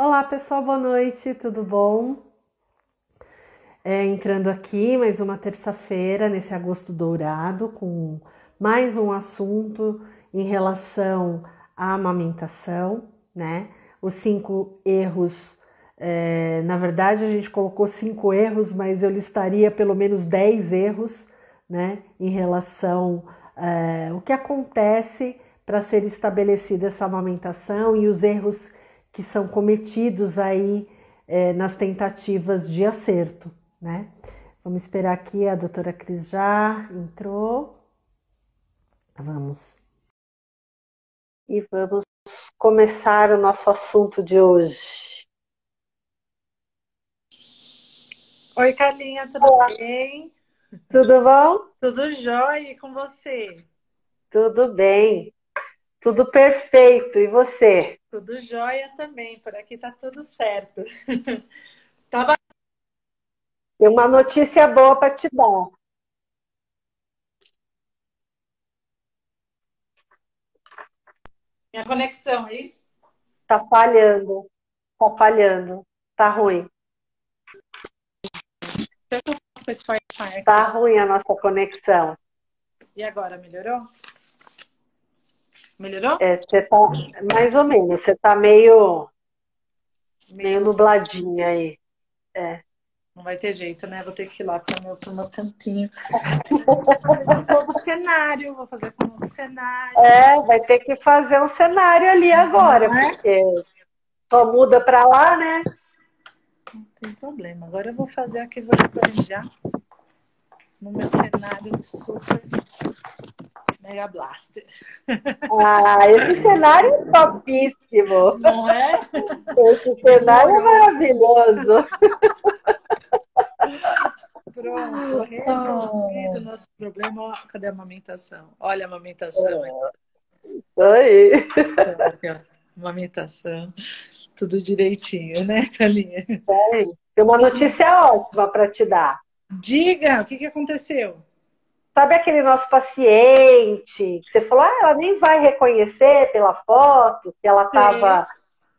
Olá pessoal, boa noite, tudo bom? Entrando aqui mais uma terça-feira nesse agosto dourado com mais um assunto em relação à amamentação, né? Os 5 erros, na verdade a gente colocou 5 erros, mas eu listaria pelo menos 10 erros, né? Em relação o que acontece para ser estabelecida essa amamentação e os erros que são cometidos aí nas tentativas de acerto, né? Vamos esperar aqui, a doutora Cris já entrou. Vamos. E vamos começar o nosso assunto de hoje. Oi, Carlinha, tudo bem? Tudo bom? Tudo jóia, e com você? Tudo bem. Tudo perfeito. E você? Tudo jóia também, por aqui tá tudo certo. Tava Tem uma notícia boa para te dar. minha conexão, é isso? Tá falhando. Tá falhando. Tá ruim. O que eu faço com esse Wi-Fi Tá aqui? ruim a nossa conexão. E agora, melhorou? Melhorou? Você tá mais ou menos. Você tá meio Meio. nubladinha aí. É. Não vai ter jeito, né? Vou ter que ir lá pro meu cantinho. Vou fazer um novo cenário, vou fazer com um novo cenário. Vai ter que fazer um cenário ali agora, Não é? porque só muda para lá, né? Não tem problema. Agora eu vou fazer aqui, vou planejar no meu cenário super Mega Blaster. Ah, esse cenário é topíssimo. Não é? Esse cenário é Demorou. maravilhoso. Pronto, resolvido o nosso problema. Ó, cadê a amamentação? Olha a amamentação aí. Isso aí. Aqui, ó. Amamentação. Tudo direitinho, né, Calinha? Tem uma notícia ótima para te dar. Diga, o que aconteceu? Sabe aquele nosso paciente que você falou, ela nem vai reconhecer pela foto que ela estava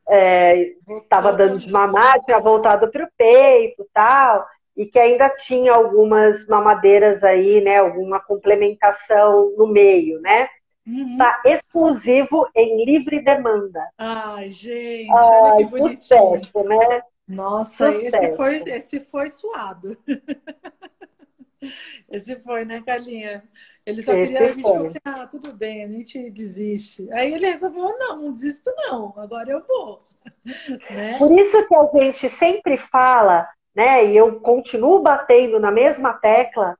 Sei. tava Voltou. dando de mamar, tinha voltado para o peito e tal, e que ainda tinha algumas mamadeiras aí, né? Alguma complementação no meio, né? Uhum. Tá exclusivo em livre demanda. Ai, gente, olha que bonitinho. Sucesso, né? Nossa, Sucesso. esse foi suado. Esse foi, né, Carlinha? Ele só queria, Esse a gente falou foi. assim, tudo bem, a gente desiste. Aí ele resolveu, não desisto não, agora eu vou, né? Por isso que a gente sempre fala, né? E eu continuo batendo na mesma tecla,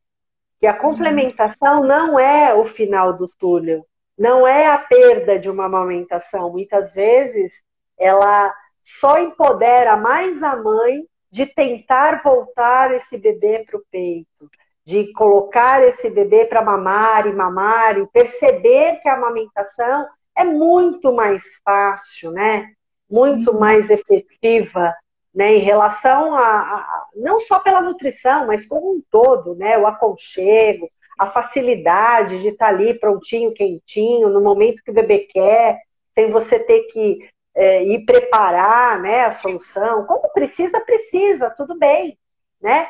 que a Uhum. complementação não é o final do túnel, não é a perda de uma amamentação. Muitas vezes ela só empodera mais a mãe de tentar voltar esse bebê para o peito, de colocar esse bebê para mamar e perceber que a amamentação é muito mais fácil, né? Muito Uhum. mais efetiva, né, em relação não só pela nutrição, mas como um todo, né, o aconchego, a facilidade de estar ali prontinho, quentinho, no momento que o bebê quer, sem você ter que ir preparar, né, a solução. Quando precisa, precisa, tudo bem, né?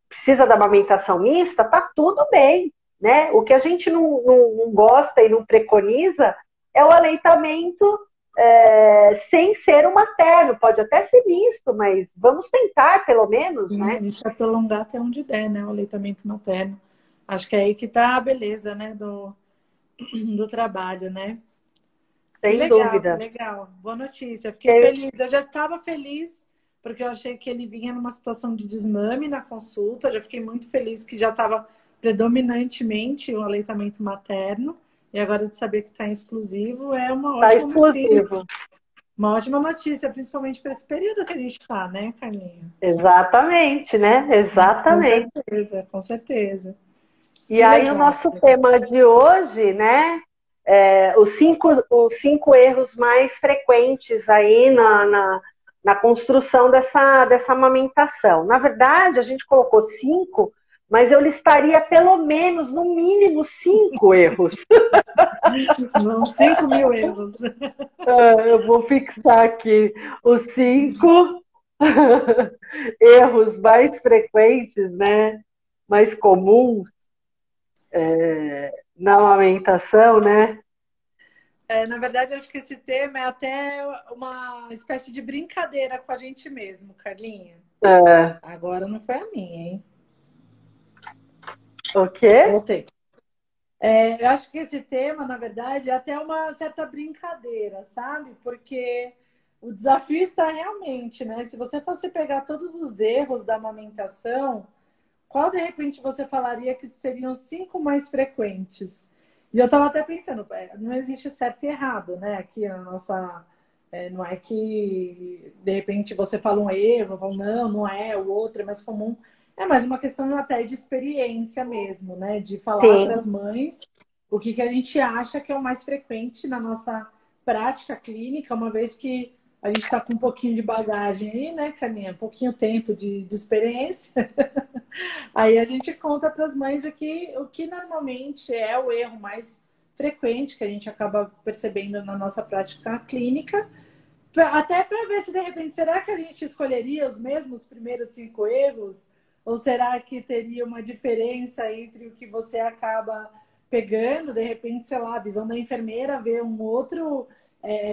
Precisa da amamentação mista, tá tudo bem, né? O que a gente não gosta e não preconiza é o aleitamento sem ser o materno, pode até ser misto, mas vamos tentar pelo menos, Sim, a né? gente vai prolongar até onde der, né? O aleitamento materno. Acho que é aí que tá a beleza, né? Do trabalho, né? Que Sem legal, que dúvida. legal. Boa notícia. Fiquei feliz. Eu já estava feliz porque eu achei que ele vinha numa situação de desmame na consulta. Já fiquei muito feliz que já estava predominantemente o aleitamento materno. E agora de saber que está em exclusivo é uma Tá ótima notícia. exclusivo. Uma ótima notícia, principalmente para esse período que a gente está, né, Carlinha? Exatamente, né? Com Exatamente. certeza, com certeza. E Que aí o legal. nosso tema de hoje, né? Os cinco erros mais frequentes aí na construção dessa amamentação. Na verdade, a gente colocou 5, mas eu listaria pelo menos, no mínimo, 5 erros. Vão 5.000 euros. Eu vou fixar aqui os 5 erros mais frequentes, né? Mais comuns na amamentação, né? Na verdade, eu acho que esse tema é até uma espécie de brincadeira com a gente mesmo, Carlinha. É, Agora não foi a minha, hein? o quê? Voltei. Eu acho que esse tema, na verdade, é até uma certa brincadeira, sabe? Porque o desafio está realmente, né? Se você fosse pegar todos os erros da amamentação, qual de repente você falaria que seriam os 5 mais frequentes? E eu estava até pensando, não existe certo e errado, né? Aqui na nossa. Não é que de repente você fala um erro, fala, não, não é, o outro é mais comum. É mais uma questão até de experiência mesmo, né? De falar para Sim, as mães o que a gente acha que é o mais frequente na nossa prática clínica, uma vez que a gente está com um pouquinho de bagagem aí, né, Carlinha? Um pouquinho tempo de experiência. Aí a gente conta para as mães o que normalmente é o erro mais frequente que a gente acaba percebendo na nossa prática clínica, até para ver se de repente será que a gente escolheria os mesmos primeiros 5 erros? Ou será que teria uma diferença entre o que você acaba pegando, de repente, sei lá, a visão da enfermeira vê um outro,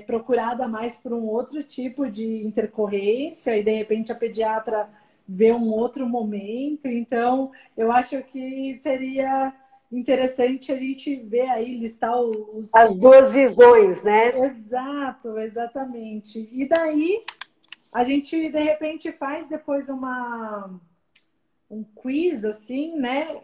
procurada mais por um outro tipo de intercorrência, e de repente a pediatra vê um outro momento. Então, eu acho que seria interessante a gente ver aí, listar os. as duas visões, né? Exato, exatamente. E daí a gente de repente faz depois um quiz assim, né?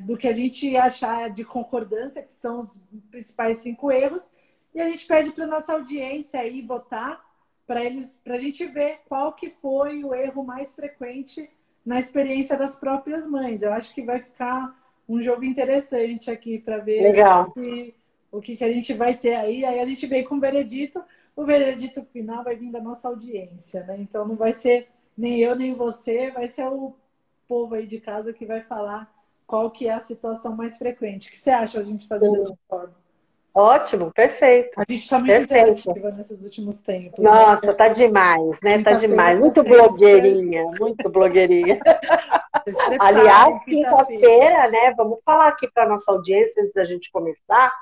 Do que a gente achar de concordância, que são os principais 5 erros, e a gente pede para nossa audiência aí votar para a gente ver qual que foi o erro mais frequente na experiência das próprias mães. Eu acho que vai ficar um jogo interessante aqui para ver Legal. o que a gente vai ter aí. Aí a gente vem com o veredito final vai vir da nossa audiência, né? Então não vai ser nem eu nem você, vai ser o povo aí de casa que vai falar qual que é a situação mais frequente. O que você acha a gente fazer dessa Sim. forma? Ótimo, perfeito. A gente está muito Perfeito. interativa nesses últimos tempos, né? Nossa, tá demais, né? Tá Quinta-feira demais. para Muito sexta. blogueirinha, muito blogueirinha. Vocês se Aliás, preparem, quinta-feira. quinta-feira, né? Vamos falar aqui para nossa audiência antes da gente começar,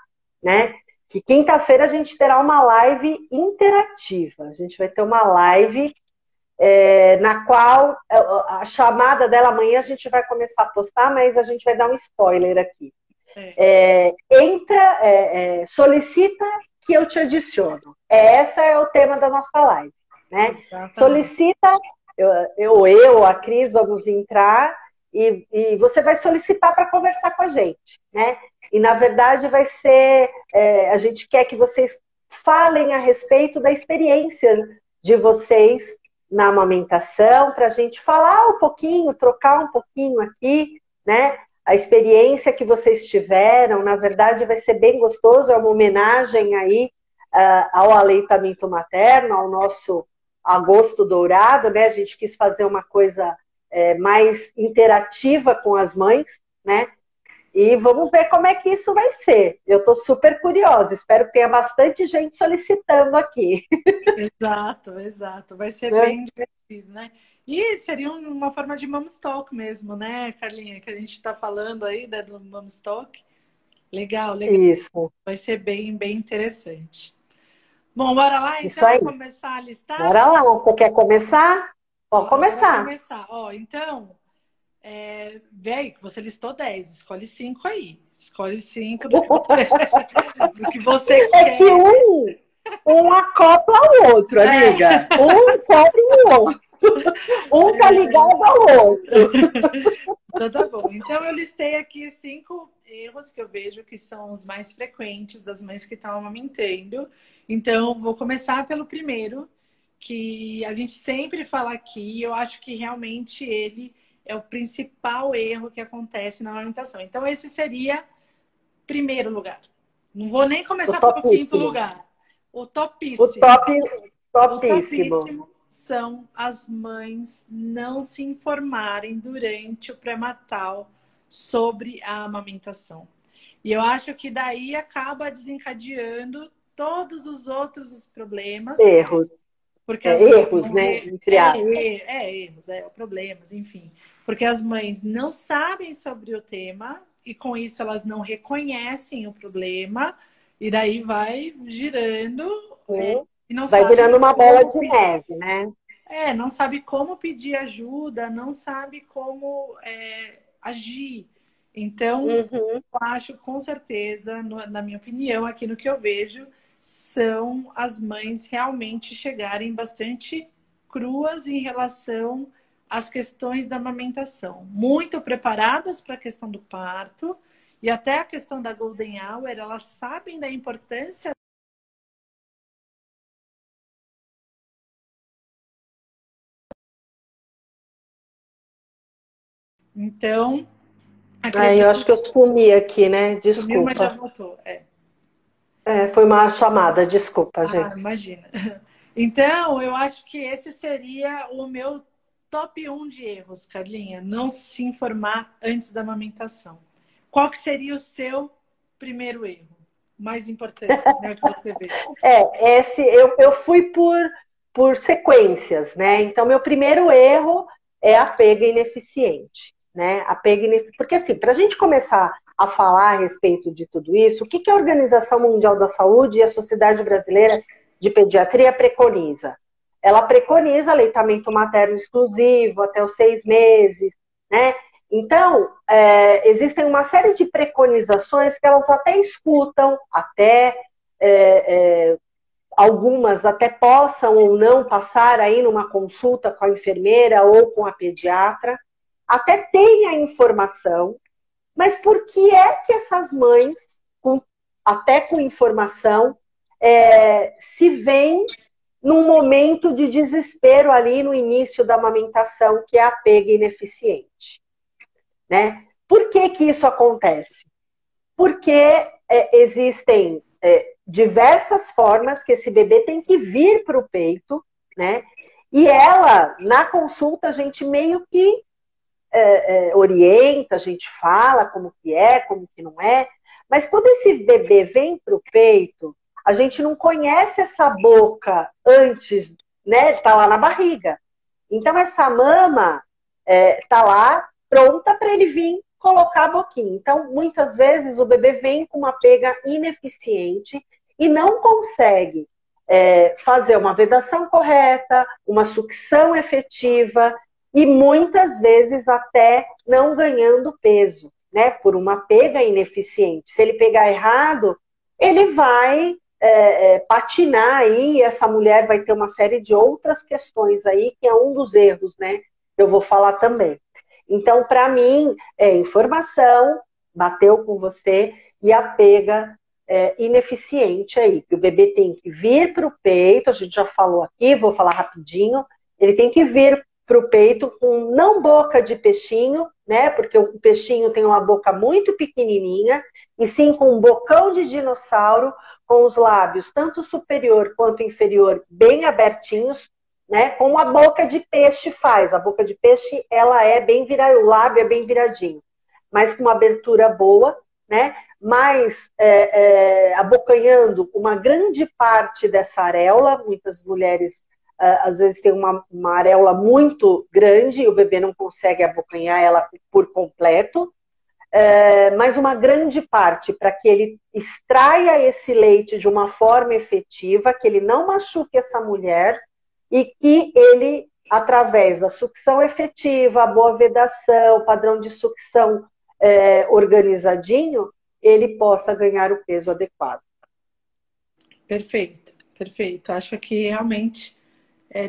né? Que quinta-feira a gente terá uma live interativa. A gente vai ter uma live na qual a chamada dela amanhã a gente vai começar a postar, mas a gente vai dar um spoiler aqui. Solicita que eu te adiciono. Esse é o tema da nossa live, né? Exatamente. Solicita, eu, a Cris, vamos entrar e você vai solicitar para conversar com a gente, né? E na verdade vai ser, a gente quer que vocês falem a respeito da experiência de vocês na amamentação, para a gente falar um pouquinho, trocar um pouquinho aqui, né? A experiência que vocês tiveram, na verdade, vai ser bem gostoso, é uma homenagem aí ao aleitamento materno, ao nosso agosto dourado, né? A gente quis fazer uma coisa mais interativa com as mães, né? E vamos ver como é que isso vai ser. Eu estou super curiosa, espero que tenha bastante gente solicitando aqui. Exato, exato. Vai ser Né? bem divertido, né? E seria uma forma de Mom's Talk mesmo, né, Carlinha? Que a gente está falando aí, né, do Mom's Talk. Legal, legal. Isso, Vai ser bem, bem interessante. Bom, bora lá isso então aí. começar a listar? Bora lá, você quer começar? Pode Bora começar. começar. Ó, então, vê aí que você listou 10, escolhe 5 aí. Escolhe 5 do que você É quer. que um acopla ao outro, amiga. Um cobre o outro. Um tá ligado ao outro. Então tá bom. Então eu listei aqui 5 erros que eu vejo que são os mais frequentes das mães que estão amamentando. Então vou começar pelo primeiro, que a gente sempre fala aqui, e eu acho que realmente ele é o principal erro que acontece na amamentação. Então esse seria primeiro lugar. Não vou nem O começar pelo quinto topíssimo. lugar. O O topíssimo. top, O topíssimo. topíssimo são as mães não se informarem durante o pré-natal sobre a amamentação. E eu acho que daí acaba desencadeando todos os outros problemas. Erros. Porque as Erros, né? Entre aspas. Erros, problemas, enfim. Porque as mães não sabem sobre o tema e com isso elas não reconhecem o problema e daí vai girando e não Vai sabe virando uma bola de pedir, neve, né? não sabe como pedir ajuda, não sabe como agir. Então, eu acho, com certeza, na minha opinião, aqui no que eu vejo, são as mães realmente chegarem bastante cruas em relação às questões da amamentação. Muito preparadas para a questão do parto e até a questão da Golden Hour, elas sabem da importância. Então, Eu acredito acho que eu sumi aqui, né? que sumiu, mas já Desculpa. voltou. Foi uma chamada, desculpa, gente. Imagina. Então, eu acho que esse seria o meu top 1 de erros, Carlinha. Não se informar antes da amamentação. Qual que seria o seu primeiro erro? Mais importante, né, que você vê. Eu fui por sequências, né? Então, meu primeiro erro é a pega ineficiente, né? Porque, assim, para a gente começar a falar a respeito de tudo isso, o que a Organização Mundial da Saúde e a Sociedade Brasileira de Pediatria preconiza? Ela preconiza aleitamento materno exclusivo até os 6 meses, né? Então, existem uma série de preconizações que elas até escutam, algumas até possam ou não passar aí numa consulta com a enfermeira ou com a pediatra, até tem a informação, mas por que é que essas mães, até com informação, se veem num momento de desespero ali no início da amamentação, que é a pega ineficiente, né? Por que que isso acontece? Porque existem diversas formas que esse bebê tem que vir para o peito, né? E ela, na consulta, a gente meio que orienta, a gente fala como que não é, mas quando esse bebê vem para o peito, a gente não conhece essa boca antes, né? Tá lá na barriga. Então essa mama tá lá pronta para ele vir colocar a boquinha. Então, muitas vezes o bebê vem com uma pega ineficiente e não consegue fazer uma vedação correta, uma sucção efetiva e muitas vezes até não ganhando peso, né? Por uma pega ineficiente. Se ele pegar errado, ele vai patinar aí, e essa mulher vai ter uma série de outras questões aí, que é um dos erros, né? Eu vou falar também. Então, para mim, informação, bateu com você, e a pega ineficiente aí, que o bebê tem que vir para o peito, a gente já falou aqui, vou falar rapidinho, ele tem que vir para o peito com não boca de peixinho, né? Porque o peixinho tem uma boca muito pequenininha, e sim com um bocão de dinossauro, com os lábios, tanto superior quanto inferior, bem abertinhos, né? Como a boca de peixe faz. A boca de peixe, ela é bem virada, o lábio é bem viradinho, mas com uma abertura boa, né? Mas abocanhando uma grande parte dessa areola. Muitas mulheres às vezes tem uma areola muito grande e o bebê não consegue abocanhar ela por completo, mas uma grande parte para que ele extraia esse leite de uma forma efetiva, que ele não machuque essa mulher e que ele, através da sucção efetiva, a boa vedação, padrão de sucção organizadinho, ele possa ganhar o peso adequado. Perfeito, perfeito. Acho que realmente,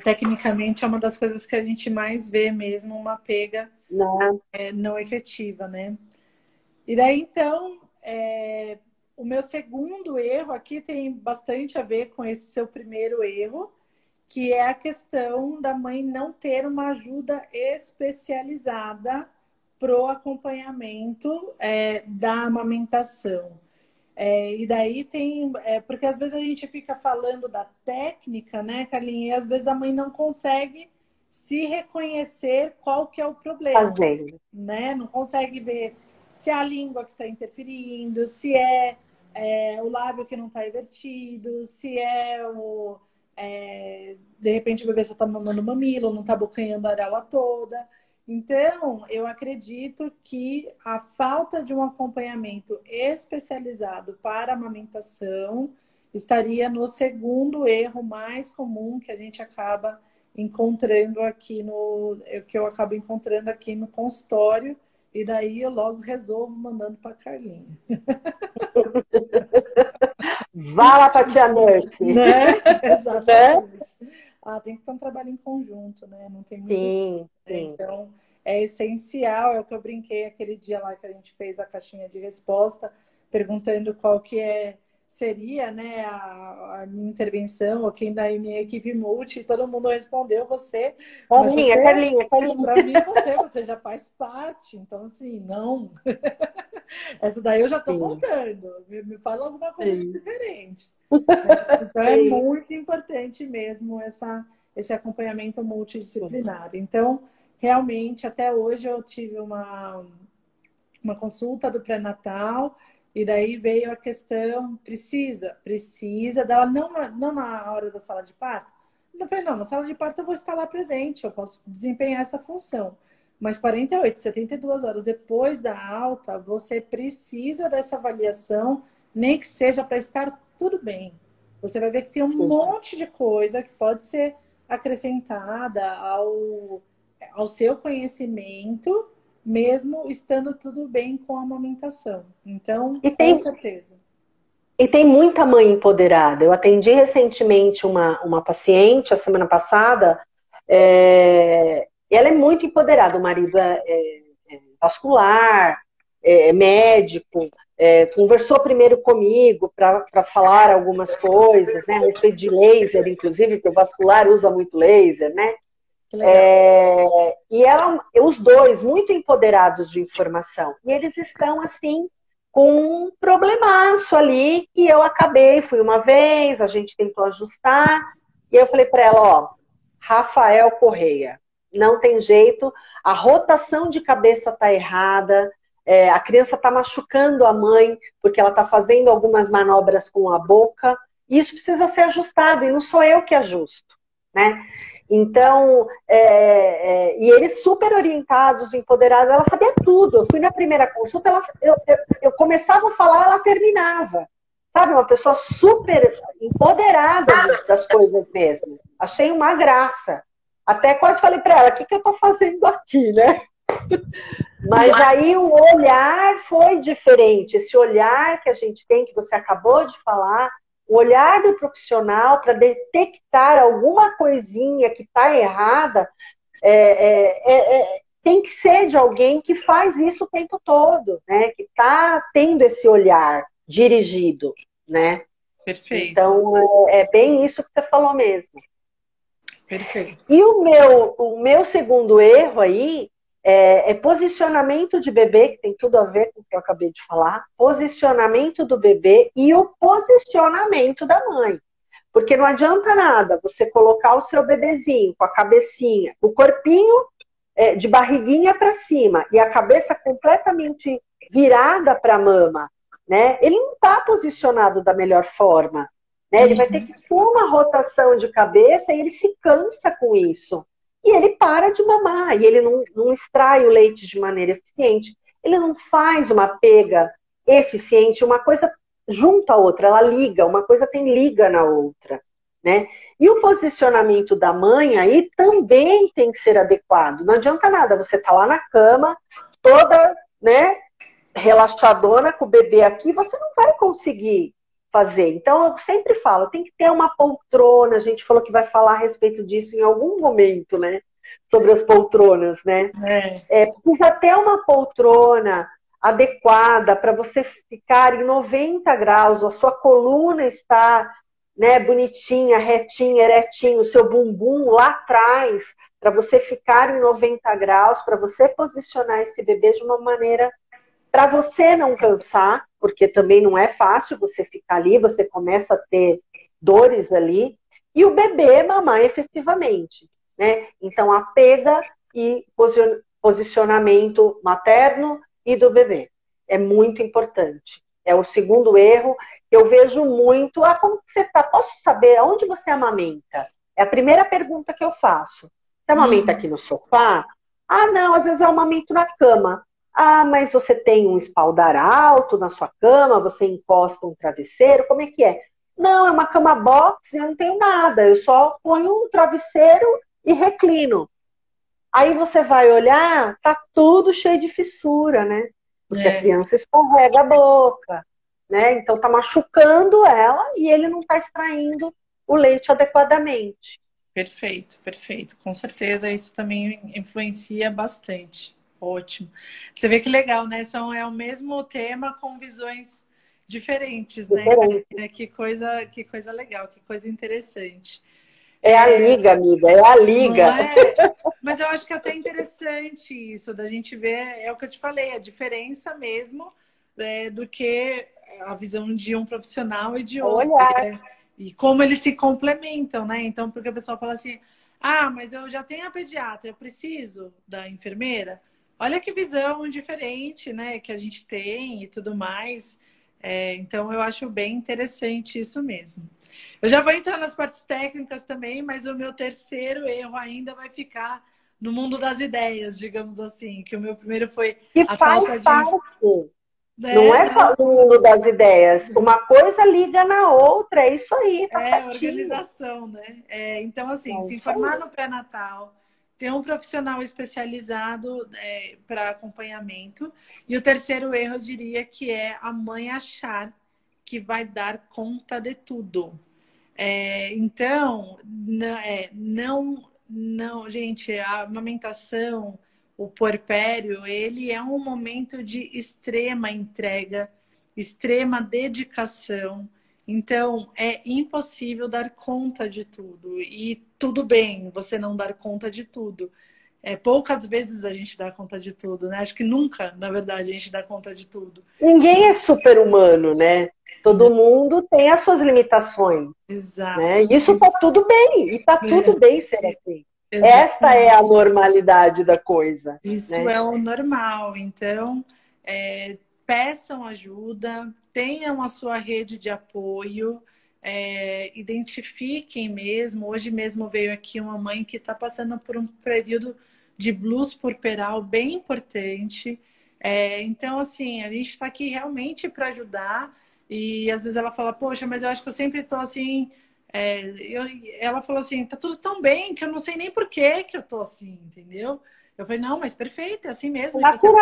tecnicamente, é uma das coisas que a gente mais vê mesmo, uma pega não efetiva, né? E daí, então, o meu segundo erro aqui tem bastante a ver com esse seu primeiro erro, que é a questão da mãe não ter uma ajuda especializada pro acompanhamento da amamentação. E daí tem... porque às vezes a gente fica falando da técnica, né, Carlinhos? E às vezes a mãe não consegue se reconhecer qual que é o problema, né? Não consegue ver se é a língua que está interferindo, se é o lábio que não está invertido, se de repente o bebê só está mamando o mamilo, não está abocanhando a areola toda. Então, eu acredito que a falta de um acompanhamento especializado para a amamentação estaria no segundo erro mais comum que a gente acaba encontrando aqui que eu acabo encontrando aqui no consultório, e daí eu logo resolvo mandando para a Carlinha. Vá lá para a tia Nurse. Né? Exatamente. Tem que ter um trabalho em conjunto, né? Não tem muito. Sim, Né? sim. Então, é essencial, é o que eu brinquei aquele dia lá que a gente fez a caixinha de resposta, perguntando qual que seria, né, a minha intervenção, ou quem da minha equipe multi, todo mundo respondeu você. Carlinha. Para mim, você já faz parte. Então, assim, não. Essa daí eu já estou contando. Me fala alguma coisa diferente. Então, é muito importante mesmo esse acompanhamento multidisciplinar. Então, realmente, até hoje eu tive uma consulta do pré-natal, e daí veio a questão, precisa dela, não na hora da sala de parto. Eu falei, não, na sala de parto eu vou estar lá presente, eu posso desempenhar essa função. Mas 48, 72 horas depois da alta, você precisa dessa avaliação, nem que seja para estar tudo bem. Você vai ver que tem um monte de coisa que pode ser acrescentada ao seu conhecimento, mesmo estando tudo bem com a amamentação. Então, com certeza. E tem muita mãe empoderada. Eu atendi recentemente uma paciente, a semana passada, ela é muito empoderada. O marido é vascular, é médico, conversou primeiro comigo para falar algumas coisas, né, a respeito de laser, inclusive, porque o vascular usa muito laser, né? E os dois muito empoderados de informação. E eles estão, assim, com um problemaço ali, que eu fui uma vez, a gente tentou ajustar, e eu falei para ela, ó, Rafael Correia, não tem jeito, a rotação de cabeça tá errada, a criança tá machucando a mãe, porque ela tá fazendo algumas manobras com a boca, e isso precisa ser ajustado, e não sou eu que ajusto, né? Então, e eles super orientados, empoderados, ela sabia tudo. Eu fui na primeira consulta, eu começava a falar, ela terminava. Sabe, uma pessoa super empoderada das coisas mesmo. Achei uma graça. Até quase falei para ela, o que eu estou fazendo aqui, né? Mas aí o olhar foi diferente. Esse olhar que a gente tem, que você acabou de falar, o olhar do profissional para detectar alguma coisinha que está errada, tem que ser de alguém que faz isso o tempo todo, né? Que está tendo esse olhar dirigido, né? Perfeito. Então, é bem isso que você falou mesmo. Perfeito. E o meu segundo erro aí é posicionamento de bebê, que tem tudo a ver com o que eu acabei de falar, posicionamento do bebê e o posicionamento da mãe. Porque não adianta nada você colocar o seu bebezinho com a cabecinha, o corpinho de barriguinha para cima e a cabeça completamente virada para a mama, né? Ele não está posicionado da melhor forma, né? Ele vai ter que ter uma rotação de cabeça e ele se cansa com isso. E ele para de mamar, e ele não extrai o leite de maneira eficiente. Ele não faz uma pega eficiente, uma coisa junto à outra, ela liga, uma coisa tem liga na outra, né? E o posicionamento da mãe aí também tem que ser adequado. Não adianta nada, você tá lá na cama, toda, né, relaxadona com o bebê aqui, você não vai conseguir fazer. Então, eu sempre falo, tem que ter uma poltrona, a gente falou que vai falar a respeito disso em algum momento, né? Sobre as poltronas, né? Precisa ter uma poltrona adequada para você ficar em 90 graus, a sua coluna está, né, bonitinha, retinha, eretinho, o seu bumbum lá atrás, para você ficar em 90 graus, para você posicionar esse bebê de uma maneira para você não cansar, porque também não é fácil você ficar ali, você começa a ter dores ali, e o bebê mamar efetivamente, né? Então, a pega e posicionamento materno e do bebê é muito importante. É o segundo erro que eu vejo muito. Ah, como que você tá? Posso saber aonde você amamenta? É a primeira pergunta que eu faço. Você amamenta aqui no sofá? Ah, não, às vezes eu amamento na cama. Ah, mas você tem um espaldar alto na sua cama, você encosta um travesseiro, como é que é? Não, é uma cama box e eu não tenho nada, eu só ponho um travesseiro e reclino. Aí você vai olhar, tá tudo cheio de fissura, né? Porque a criança escorrega a boca, né? Então tá machucando ela e ele não tá extraindo o leite adequadamente. Perfeito, perfeito. Com certeza isso também influencia bastante. Ótimo. Você vê que legal, né? É o mesmo tema com visões diferentes, né? Que coisa legal, que coisa interessante. É a liga, amiga, é a liga. Não é? Mas eu acho que é até interessante isso, da gente ver, é o que eu te falei, a diferença mesmo do que a visão de um profissional e de outro. Olhar. E como eles se complementam, né? Então, porque o pessoal fala assim, ah, mas eu já tenho a pediatra, eu preciso da enfermeira. Olha que visão diferente, né? Que a gente tem e tudo mais. Então, eu acho bem interessante isso mesmo. Eu já vou entrar nas partes técnicas também, mas o meu terceiro erro ainda vai ficar no mundo das ideias, digamos assim. Que o meu primeiro foi Que a faz falta de... parte. Não é o mundo das ideias. Uma coisa liga na outra, é isso aí, tá certinho. Organização, né? Então, assim, se isso aí. informar no pré-natal, ter um profissional especializado para acompanhamento. E o terceiro erro, eu diria, que é a mãe achar que vai dar conta de tudo. Então, não, gente, a amamentação, o puerpério, ele é um momento de extrema entrega, extrema dedicação. Então, é impossível dar conta de tudo. E tudo bem você não dar conta de tudo. Poucas vezes a gente dá conta de tudo, né? Acho que nunca, na verdade, a gente dá conta de tudo. Ninguém é super-humano, né? Todo mundo tem as suas limitações. Exato. Né? Isso tá tudo bem, e tá tudo bem ser assim. Exatamente. Esta é a normalidade da coisa. Isso né? é o normal. Então, peçam ajuda, tenham a sua rede de apoio, identifiquem mesmo. Hoje mesmo veio aqui uma mãe que está passando por um período de blues puerperal bem importante. Então, assim, a gente está aqui realmente para ajudar. E às vezes ela fala, poxa, mas eu acho que eu sempre estou assim. Ela falou assim, tá tudo tão bem que eu não sei nem por que eu tô assim, entendeu? Eu falei, não, mas perfeito, é assim mesmo. Natural.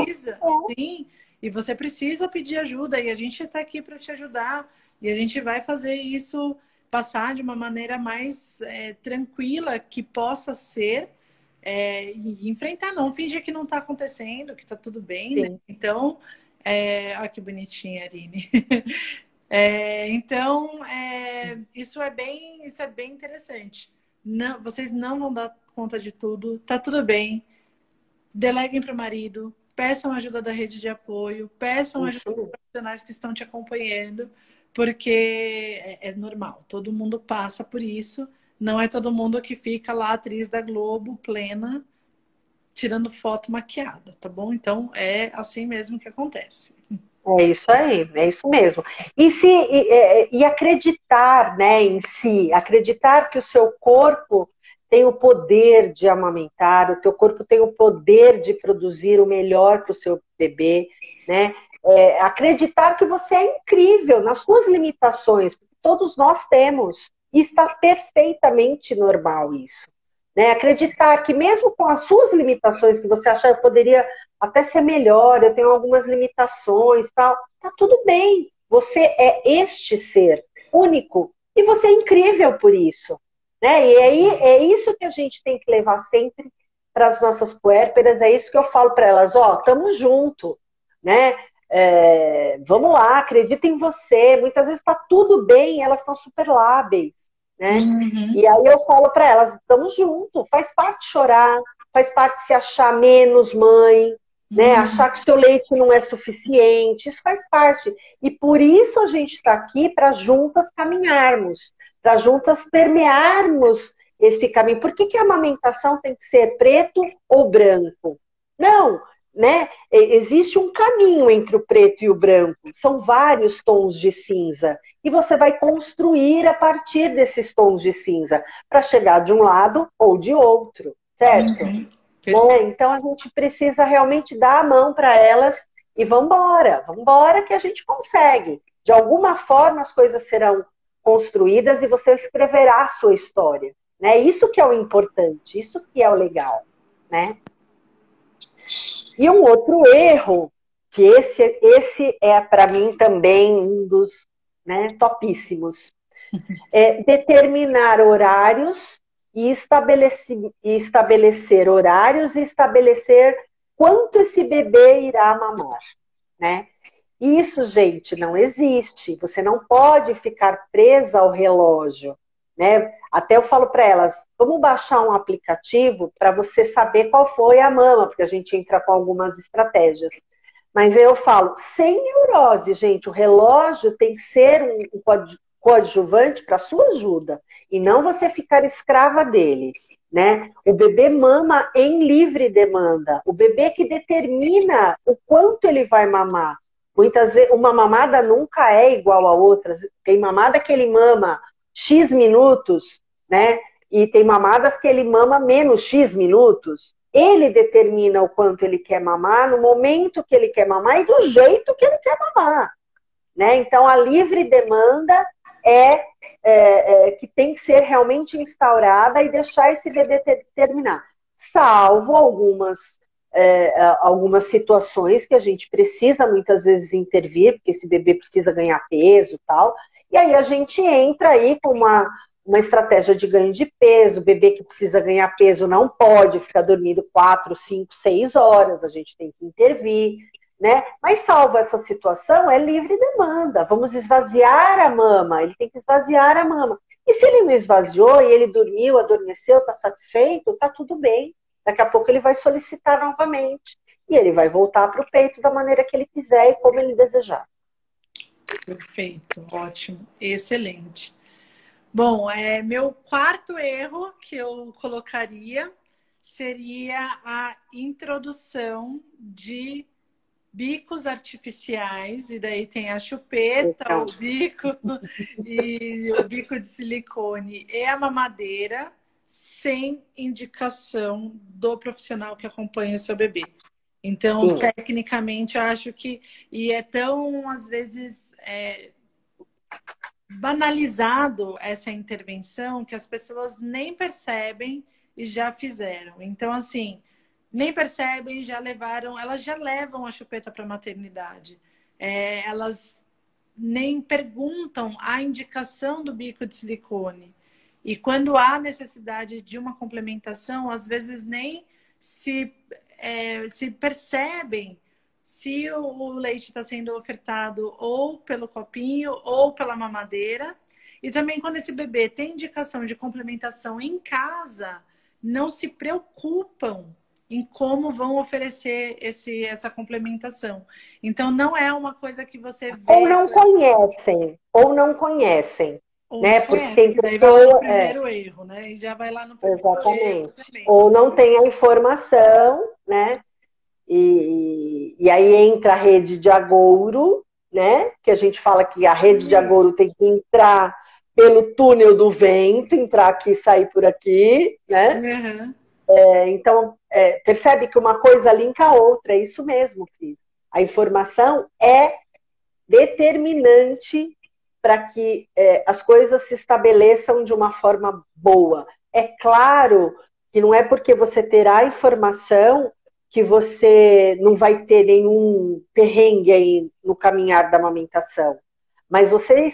E você precisa, sim, e você precisa pedir ajuda, e a gente está aqui para te ajudar, e a gente vai fazer isso passar de uma maneira mais tranquila que possa ser, e enfrentar, não fingir que não está acontecendo, que está tudo bem, né? Então, olha que bonitinha, Aline. Então, isso é bem interessante. Não, vocês não vão dar conta de tudo, tá tudo bem. Deleguem para o marido, peçam ajuda da rede de apoio, peçam ajuda dos profissionais que estão te acompanhando, porque é normal, todo mundo passa por isso. Não é todo mundo que fica lá, atriz da Globo, plena, tirando foto maquiada, tá bom? Então, é assim mesmo que acontece. É isso aí, é isso mesmo. E acreditar, né, em si, acreditar que o seu corpo tem o poder de amamentar, o teu corpo tem o poder de produzir o melhor para o seu bebê, né? Acreditar que você é incrível nas suas limitações, porque todos nós temos, e está perfeitamente normal isso. Né? Acreditar que mesmo com as suas limitações, que você acha que poderia até ser melhor, eu tenho algumas limitações, tal, tá tudo bem. Você é este ser único e você é incrível por isso. Né? E aí é isso que a gente tem que levar sempre para as nossas puérperas, é isso que eu falo para elas, tamo junto, né? Vamos lá, acredita em você. Muitas vezes está tudo bem, elas estão super lábeis, né? Uhum. E aí eu falo para elas, estamos junto, faz parte chorar, faz parte se achar menos mãe, né? Achar que seu leite não é suficiente, isso faz parte. E por isso a gente está aqui para juntas caminharmos, para juntas permearmos esse caminho. Por que a amamentação tem que ser preto ou branco? Não, né? Existe um caminho entre o preto e o branco. São vários tons de cinza. E você vai construir a partir desses tons de cinza para chegar de um lado ou de outro, certo? Né? Então a gente precisa realmente dar a mão para elas e vambora que a gente consegue. De alguma forma as coisas serão construídas e você escreverá a sua história. Né? Isso que é o importante, isso que é o legal, né? E um outro erro, que esse é para mim também um dos, né, topíssimos, é determinar horários e estabelecer horários e estabelecer quanto esse bebê irá mamar, né? Isso, gente, não existe. Você não pode ficar presa ao relógio, né? Até eu falo para elas, vamos baixar um aplicativo para você saber qual foi a mama, porque a gente entra com algumas estratégias. Mas eu falo, sem neurose, gente, o relógio tem que ser um coadjuvante para sua ajuda, e não você ficar escrava dele, né? O bebê mama em livre demanda, o bebê que determina o quanto ele vai mamar. Muitas vezes, uma mamada nunca é igual a outra. Tem mamada que ele mama X minutos, né? E tem mamadas que ele mama menos X minutos. Ele determina o quanto ele quer mamar, no momento que ele quer mamar e do jeito que ele quer mamar, né? Então, a livre demanda que tem que ser realmente instaurada e deixar esse bebê determinar. Salvo algumas situações que a gente precisa muitas vezes intervir, porque esse bebê precisa ganhar peso e tal, e aí a gente entra aí com uma estratégia de ganho de peso. O bebê que precisa ganhar peso não pode ficar dormindo 4, 5, 6 horas, a gente tem que intervir, né? Mas salvo essa situação, é livre demanda, vamos esvaziar a mama, ele tem que esvaziar a mama. E se ele não esvaziou e ele dormiu, adormeceu, está satisfeito, tá tudo bem. Daqui a pouco ele vai solicitar novamente. E ele vai voltar para o peito da maneira que ele quiser e como ele desejar. Perfeito, ótimo, excelente. Bom, meu quarto erro que eu colocaria seria a introdução de bicos artificiais, e daí tem a chupeta, o bico e o bico de silicone e a mamadeira, sem indicação do profissional que acompanha o seu bebê. Então, tecnicamente, eu acho que... E é tão, às vezes, banalizado essa intervenção que as pessoas nem percebem e já fizeram. Então, assim, nem percebem, já levaram... Elas já levam a chupeta para a maternidade. Elas nem perguntam a indicação do bico de silicone. E quando há necessidade de uma complementação, às vezes nem se percebem se o leite está sendo ofertado ou pelo copinho ou pela mamadeira. E também quando esse bebê tem indicação de complementação em casa, não se preocupam em como vão oferecer essa complementação. Então, não é uma coisa que você vê... Ou não conhecem. Né? Porque tem pessoa... vai lá no primeiro erro, né? E já vai lá no primeiro erro também. Ou não tem a informação, né? E aí entra a rede de agouro, né? Que a gente fala que a rede de agouro tem que entrar pelo túnel do vento, entrar aqui e sair por aqui, né? Uhum. Então, percebe que uma coisa linka a outra, é isso mesmo, Cris. A informação é determinante para que as coisas se estabeleçam de uma forma boa. É claro que não é porque você terá informação que você não vai ter nenhum perrengue aí no caminhar da amamentação. Mas você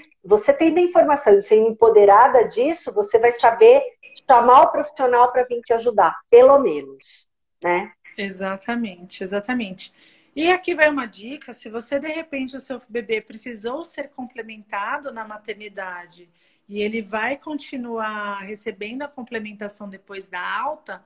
tendo a informação e sendo empoderada disso, você vai saber chamar o profissional para vir te ajudar, pelo menos, né? Exatamente, exatamente. E aqui vai uma dica: se você, de repente, o seu bebê precisou ser complementado na maternidade e ele vai continuar recebendo a complementação depois da alta,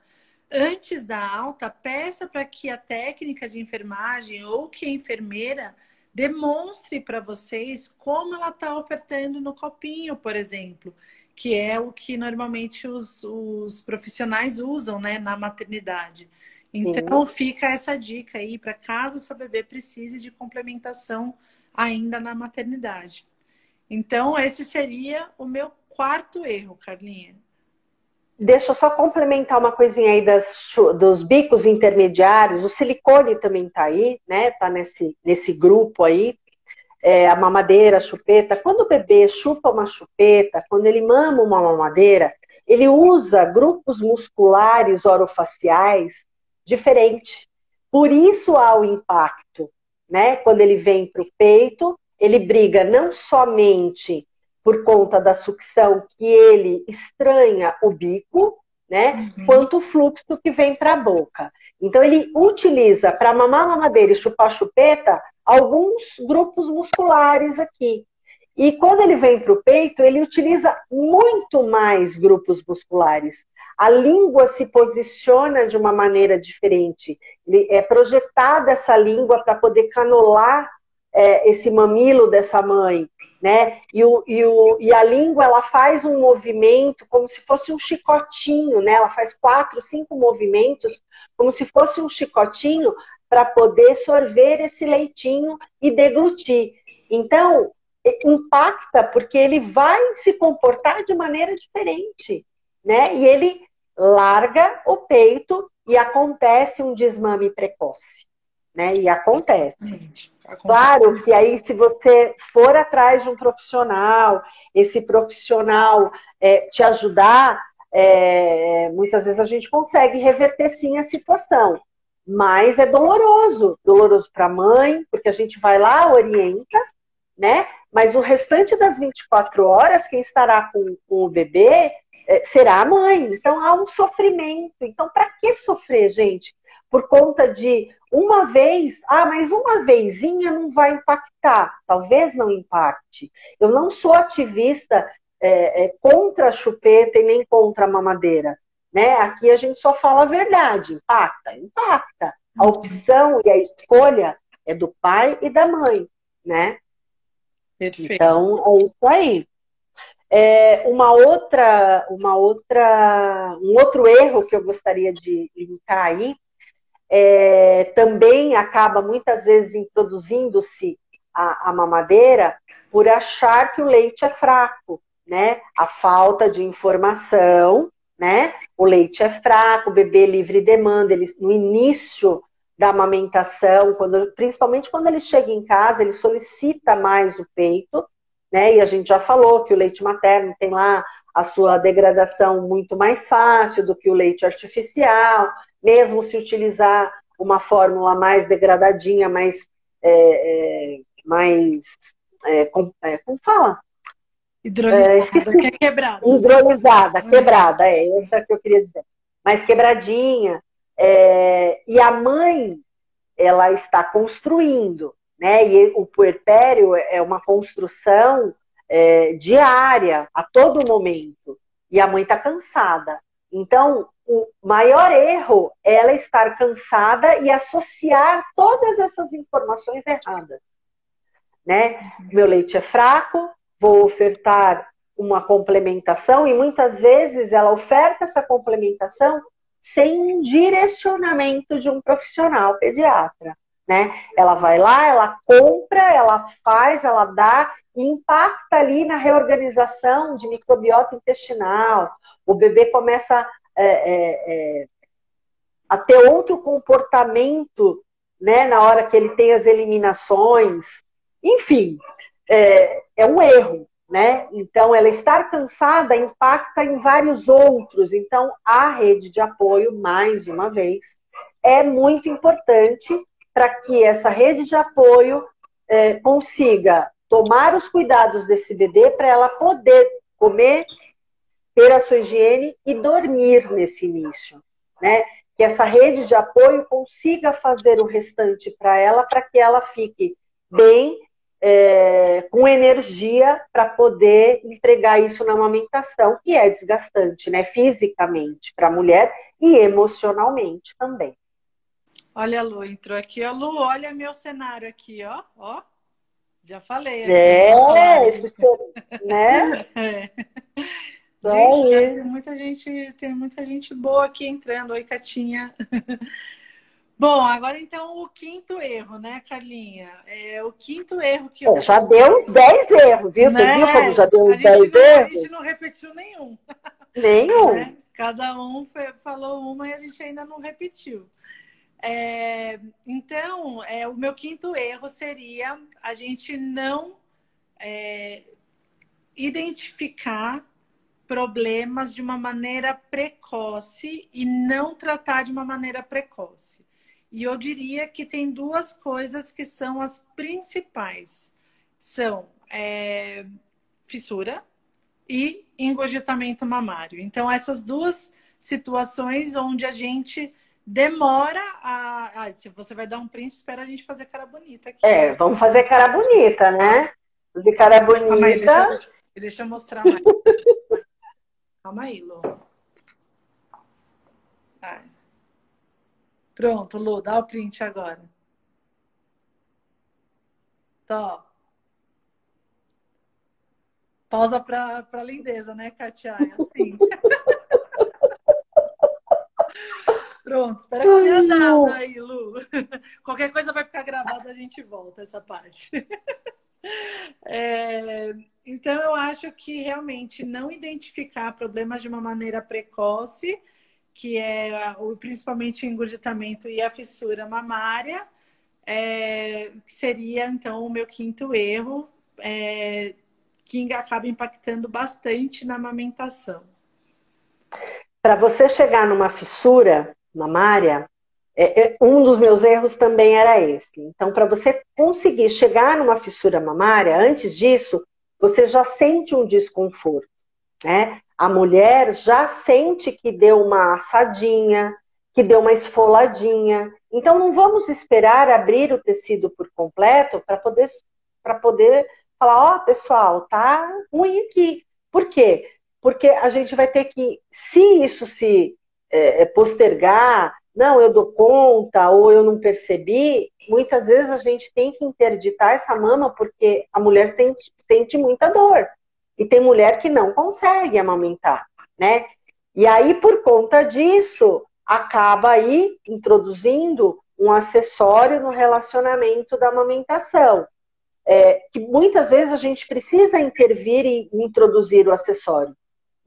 antes da alta, peça para que a técnica de enfermagem ou que a enfermeira demonstre para vocês como ela está ofertando no copinho, por exemplo, que é o que normalmente os profissionais usam, né, na maternidade. Então, fica essa dica aí para caso seu bebê precise de complementação ainda na maternidade. Então, esse seria o meu quarto erro, Carlinha. Deixa eu só complementar uma coisinha aí dos bicos intermediários. O silicone também tá aí, né? Tá nesse grupo aí. A mamadeira, a chupeta. Quando o bebê chupa uma chupeta, quando ele mama uma mamadeira, ele usa grupos musculares orofaciais diferentes. Por isso há o impacto, né? Quando ele vem para o peito, ele briga não somente por conta da sucção que ele estranha o bico, né? Quanto o fluxo que vem para a boca. Então ele utiliza para mamar a mamadeira e chupar a chupeta alguns grupos musculares aqui. E quando ele vem para o peito, ele utiliza muito mais grupos musculares. A língua se posiciona de uma maneira diferente. É projetada essa língua para poder canolar esse mamilo dessa mãe, né? E a língua, ela faz um movimento como se fosse um chicotinho, né? Ela faz 4, 5 movimentos como se fosse um chicotinho para poder sorver esse leitinho e deglutir. Então, impacta porque ele vai se comportar de maneira diferente, né? E ele larga o peito e acontece um desmame precoce, né? E acontece. Claro que aí, se você for atrás de um profissional, esse profissional te ajudar, muitas vezes a gente consegue reverter sim a situação. Mas é doloroso para a mãe, porque a gente vai lá, orienta, né? Mas o restante das 24 horas, quem estará com o bebê será a mãe. Então há um sofrimento. Então, para que sofrer, gente? Por conta de uma vez, mas uma vezinha não vai impactar. Talvez não impacte. Eu não sou ativista contra a chupeta e nem contra a mamadeira. Né? Aqui a gente só fala a verdade. Impacta? Impacta. A opção e a escolha é do pai e da mãe, né? Perfeito. Então, é isso aí. Um outro erro que eu gostaria de linkar aí, também acaba muitas vezes introduzindo-se a mamadeira por achar que o leite é fraco, né? A falta de informação, né? O leite é fraco, o bebê livre demanda, ele, no início da amamentação, principalmente quando ele chega em casa, ele solicita mais o peito, né? E a gente já falou que o leite materno tem lá a sua degradação muito mais fácil do que o leite artificial, mesmo se utilizar uma fórmula mais degradadinha, como fala? Hidrolisada, que é quebrada. Hidrolisada, quebrada, essa que eu queria dizer. Mais quebradinha. E a mãe, ela está construindo, né? E o puerpério é uma construção diária, a todo momento. E a mãe está cansada. Então, o maior erro é ela estar cansada e associar todas essas informações erradas. Né? Meu leite é fraco, vou ofertar uma complementação, e muitas vezes ela oferta essa complementação sem um direcionamento de um profissional pediatra, né? Ela vai lá, ela compra, ela faz, ela dá, e impacta ali na reorganização de microbiota intestinal. O bebê começa a ter outro comportamento, né, na hora que ele tem as eliminações. Enfim, é um erro, né? Então, ela estar cansada impacta em vários outros. Então, a rede de apoio, mais uma vez, é muito importante para que essa rede de apoio consiga tomar os cuidados desse bebê para ela poder comer, ter a sua higiene e dormir nesse início, né? Que essa rede de apoio consiga fazer o restante para ela, para que ela fique bem, com energia para poder entregar isso na amamentação, que é desgastante, né? Fisicamente para a mulher e emocionalmente também. Olha a Lu, entrou aqui. Ó, Lu, olha meu cenário aqui, ó. Ó. Já falei aqui. Né? Gente, tem muita gente boa aqui entrando. Oi, Catinha. Bom, agora então o quinto erro, né, Carlinha? O quinto erro que eu... Já deu uns 10 erros, viu? Você viu como já deu uns 10 A erros? gente não repetiu nenhum. Nenhum. Né? Cada um falou uma e a gente ainda não repetiu. Então, o meu quinto erro seria a gente não identificar problemas de uma maneira precoce e não tratar de uma maneira precoce. E eu diria que tem duas coisas que são as principais. São fissura e engurgitamento mamário. Então, essas duas situações onde a gente demora a... se você vai dar um print, espera a gente fazer cara bonita aqui. Vamos fazer cara bonita, né? Fazer cara bonita. Calma aí, deixa eu mostrar mais. Calma aí, Lu. Pronto, Lu, dá o print agora. Tó. Pausa pra lindeza, né, Katia? Assim. Pronto, espera que tenha dado aí, Lu. Qualquer coisa vai ficar gravada, a gente volta essa parte. Então, eu acho que realmente não identificar problemas de uma maneira precoce, que principalmente o engurgitamento e a fissura mamária, que seria, então, o meu quinto erro, que acaba impactando bastante na amamentação. Para você chegar numa fissura mamária, um dos meus erros também era esse. Então, para você conseguir chegar numa fissura mamária, antes disso, você já sente um desconforto, né? A mulher já sente que deu uma assadinha, que deu uma esfoladinha. Então, não vamos esperar abrir o tecido por completo para poder falar, ó, pessoal, tá ruim aqui. Por quê? Porque a gente vai ter que, se isso se postergar, não, eu dou conta, ou eu não percebi, muitas vezes a gente tem que interditar essa mama porque a mulher sente muita dor. E tem mulher que não consegue amamentar, né? E aí, por conta disso, acaba aí introduzindo um acessório no relacionamento da amamentação. Que muitas vezes a gente precisa intervir e introduzir o acessório,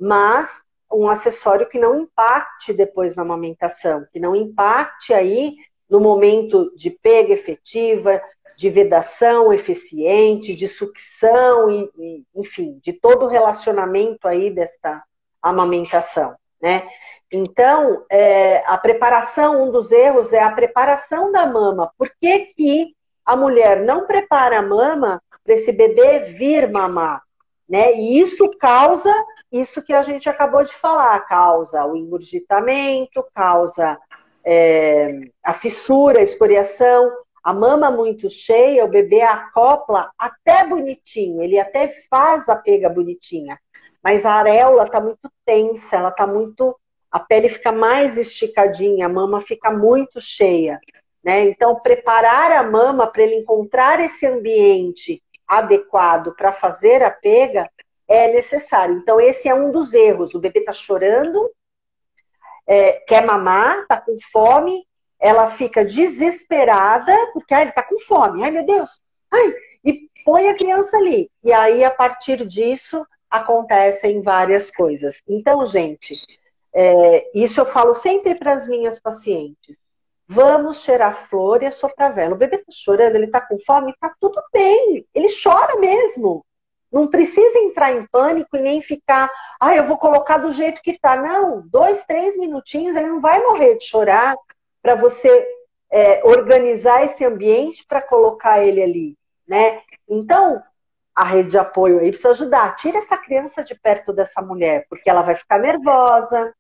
mas um acessório que não impacte depois na amamentação, que não impacte aí no momento de pega efetiva, de vedação eficiente, de sucção, enfim, de todo o relacionamento aí desta amamentação, né? Então, a preparação, um dos erros é a preparação da mama. Por que a mulher não prepara a mama para esse bebê vir mamar, né? E isso causa isso que a gente acabou de falar, causa o engurgitamento, causa a fissura, a escoriação, a mama muito cheia, o bebê acopla até bonitinho, ele até faz a pega bonitinha, mas a areola está muito tensa, ela tá muito, a pele fica mais esticadinha, a mama fica muito cheia, né? Então, preparar a mama para ele encontrar esse ambiente adequado para fazer a pega é necessário. Então, esse é um dos erros. O bebê está chorando, quer mamar, está com fome, ela fica desesperada, porque ele está com fome. Ai, meu Deus! Ai, e põe a criança ali. E aí, a partir disso, acontecem várias coisas. Então, gente, isso eu falo sempre para as minhas pacientes. Vamos cheirar flor e assoprar vela. O bebê está chorando, ele está com fome, está tudo bem. Ele chora mesmo. Não precisa entrar em pânico e nem ficar, eu vou colocar do jeito que está. Não, 2, 3 minutinhos, ele não vai morrer de chorar para você organizar esse ambiente para colocar ele ali, né? Então, a rede de apoio aí precisa ajudar. Tira essa criança de perto dessa mulher, porque ela vai ficar nervosa,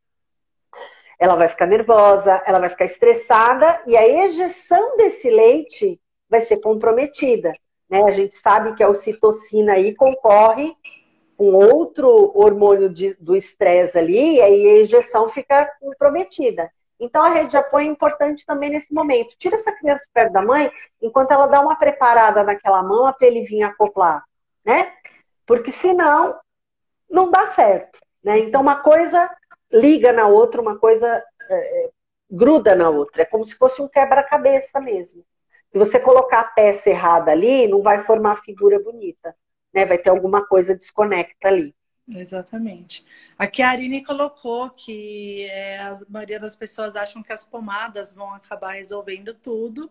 ela vai ficar estressada e a ejeção desse leite vai ser comprometida. Né? A gente sabe que a ocitocina aí concorre com outro hormônio do estresse ali, e aí a ejeção fica comprometida. Então a rede de apoio é importante também nesse momento. Tira essa criança perto da mãe, enquanto ela dá uma preparada naquela mama para ele vir acoplar, né? Porque senão não dá certo, né? Então uma coisa liga na outra, uma coisa gruda na outra. É como se fosse um quebra-cabeça mesmo. Se você colocar a peça errada ali, não vai formar figura bonita, né? Vai ter alguma coisa desconecta ali. Exatamente. Aqui a Arine colocou que a maioria das pessoas acham que as pomadas vão acabar resolvendo tudo.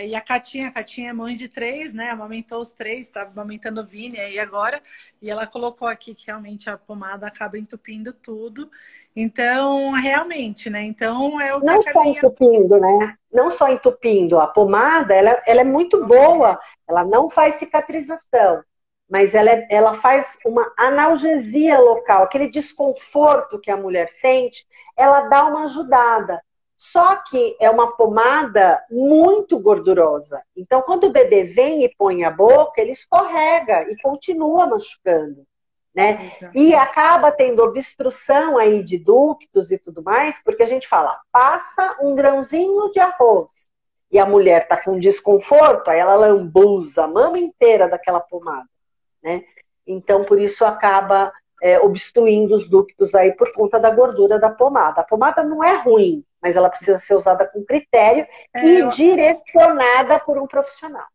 E a Catinha é mãe de 3, né? Amamentou os 3, tá amamentando o Vini aí agora. E ela colocou aqui que realmente a pomada acaba entupindo tudo. Então, realmente, né? Então, é o que Não a só Carlinha... entupindo, né? Não só entupindo. A pomada, ela é muito boa. Ela não faz cicatrização. Mas ela faz uma analgesia local. Aquele desconforto que a mulher sente, ela dá uma ajudada. Só que é uma pomada muito gordurosa. Então, quando o bebê vem e põe a boca, ele escorrega e continua machucando, né? E acaba tendo obstrução aí de ductos e tudo mais, porque a gente fala, passa um grãozinho de arroz. E a mulher está com desconforto, aí ela lambuza a mama inteira daquela pomada, né? Então, por isso acaba obstruindo os ductos aí por conta da gordura da pomada. A pomada não é ruim, mas ela precisa ser usada com critério e direcionada por um profissional.